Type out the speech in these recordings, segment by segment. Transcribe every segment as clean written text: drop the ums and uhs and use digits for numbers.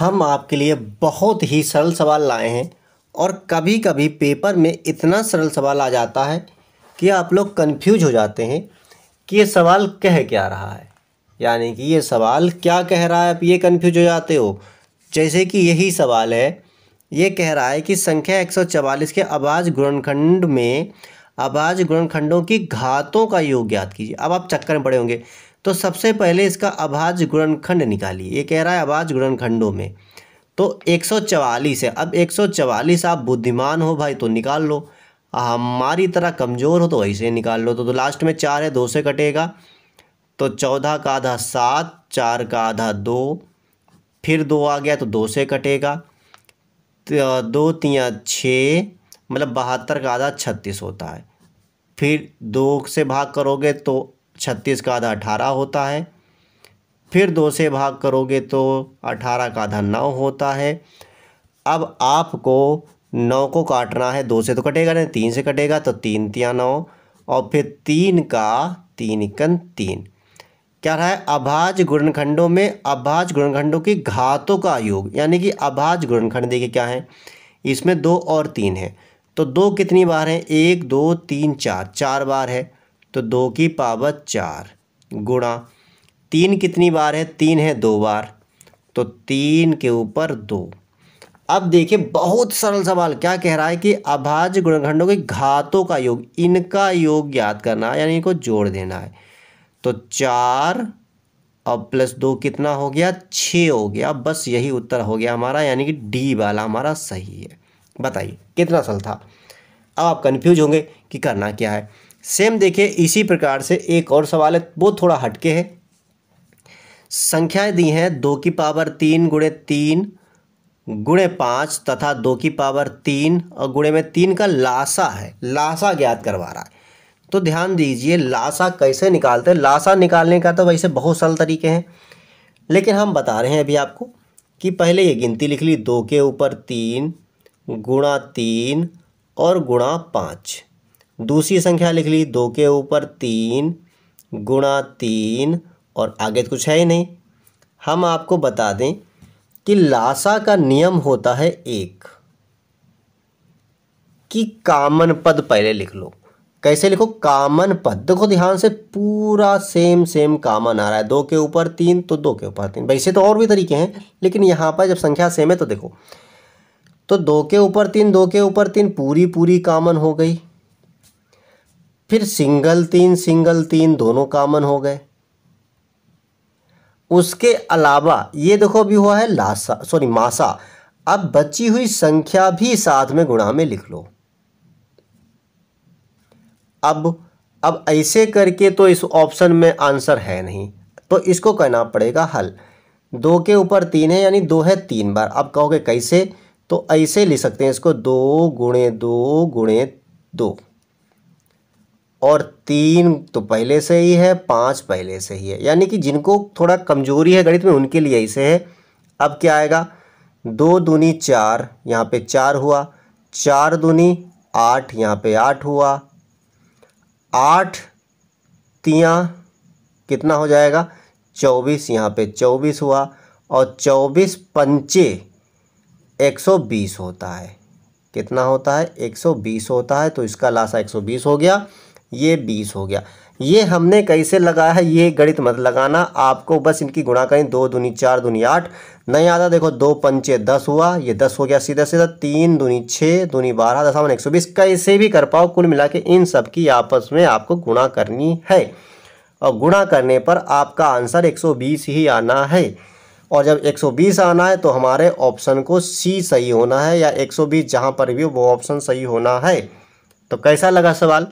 हम आपके लिए बहुत ही सरल सवाल लाए हैं और कभी कभी पेपर में इतना सरल सवाल आ जाता है कि आप लोग कंफ्यूज हो जाते हैं कि ये सवाल कह क्या रहा है, यानी कि ये सवाल क्या कह रहा है, आप ये कंफ्यूज हो जाते हो। जैसे कि यही सवाल है, ये कह रहा है कि संख्या 144 के अभाज्य गुणनखंड में अभाज्य गुणनखंडों की घातों का योग ज्ञात कीजिए। अब आप चक्कर में पड़े होंगे, तो सबसे पहले इसका अभाज्य गुणनखंड निकालिए। ये कह रहा है अभाज्य गुणनखंडों में, तो 144 है। अब 144 आप बुद्धिमान हो भाई तो निकाल लो, हमारी तरह कमज़ोर हो तो वैसे निकाल लो। तो लास्ट में 4 है, 2 से कटेगा तो 14 का आधा 7, 4 का आधा 2, फिर 2 आ गया तो 2 से कटेगा, 2 तिया 6, मतलब 72 का आधा 36 होता है। फिर 2 से भाग करोगे तो 36 का आधा 18 होता है। फिर 2 से भाग करोगे तो 18 का आधा 9 होता है। अब आपको 9 को काटना है, 2 से तो कटेगा नहीं, 3 से कटेगा तो 3 तिया 9, और फिर 3 का 3 एकन 3। क्या रहा है? अभाज्य गुणनखंडों में अभाज्य गुणनखंडों की घातों का योग, यानी कि अभाज्य गुणनखंड देखिए क्या है, इसमें 2 और 3 है। तो 2 कितनी बार है? 1 2 3 4, 4 बार है, तो 2 की पावर 4 गुणा 3 कितनी बार है? 3 है 2 बार, तो 3 के ऊपर 2। अब देखिए बहुत सरल सवाल क्या कह रहा है कि अभाज्य गुणनखंडों की घातों का योग, इनका योग ज्ञात करना है, यानी इनको जोड़ देना है। तो 4 और प्लस 2 कितना हो गया? 6 हो गया। बस यही उत्तर हो गया हमारा, यानी कि डी वाला हमारा सही है। बताइए कितना सरल था। अब आप कंफ्यूज होंगे कि करना क्या है। सेम देखिए इसी प्रकार से एक और सवाल है, वो थोड़ा हटके है। संख्याएं दी हैं 2 की पावर 3 गुणे 3 गुणे 5 तथा 2 की पावर 3 और गुणे में 3 का लासा है, लासा ज्ञात करवा रहा है। तो ध्यान दीजिए लासा कैसे निकालते हैं। लासा निकालने का तो वैसे बहुत सरल तरीके हैं, लेकिन हम बता रहे हैं अभी आपको कि पहले ये गिनती लिख ली, 2 के ऊपर 3 गुणा 3 और गुणा 5। दूसरी संख्या लिख ली, 2 के ऊपर 3 गुणा 3 और आगे तो कुछ है ही नहीं। हम आपको बता दें कि लासा का नियम होता है एक, कि कामन पद पहले लिख लो। कैसे लिखो? कामन पद। देखो ध्यान से, पूरा सेम कामन आ रहा है, 2 के ऊपर 3 तो 2 के ऊपर 3। वैसे तो और भी तरीके हैं, लेकिन यहाँ पर जब संख्या सेम है तो देखो, तो 2 के ऊपर 3 2 के ऊपर 3 पूरी कामन हो गई। फिर सिंगल 3 दोनों कामन हो गए। उसके अलावा ये देखो अभी हुआ है लासा, सॉरी मासा। अब बची हुई संख्या भी साथ में गुणा में लिख लो। अब ऐसे करके तो इस ऑप्शन में आंसर है नहीं, तो इसको कहना पड़ेगा हल। 2 के ऊपर 3 है, यानी 2 है 3 बार। अब कहोगे कैसे? तो ऐसे लिख सकते हैं इसको, 2 गुणे 2 गुणे 2, और 3 तो पहले से ही है, 5 पहले से ही है। यानी कि जिनको थोड़ा कमजोरी है गणित में उनके लिए ऐसे है। अब क्या आएगा? 2 दूनी 4, यहाँ पे 4 हुआ, 4 दूनी 8, यहाँ पे 8 हुआ, 8 तिया कितना हो जाएगा? 24, यहाँ पे 24 हुआ, और 24 पंचे 120 होता है। कितना होता है? 120 होता है। तो इसका लासा 120 हो गया, ये 20 हो गया। ये हमने कैसे लगाया है, ये गणित मत लगाना, आपको बस इनकी गुणा करें। 2 दूनी 4 दूनी 8, नहीं आता देखो, 2 पंचे 10 हुआ, ये 10 हो गया सीधा सीधा। 3 दूनी 6 दूनी 12 10 120। कैसे भी कर पाओ, कुल मिला के इन सब की आपस में आपको गुणा करनी है, और गुणा करने पर आपका आंसर 120 ही आना है। और जब 120 आना है तो हमारे ऑप्शन को सी सही होना है, या 120 जहाँ पर भी वो ऑप्शन सही होना है। तो कैसा लगा सवाल?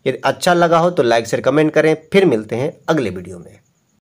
यदि अच्छा लगा हो तो लाइक शेयर कमेंट करें। फिर मिलते हैं अगले वीडियो में।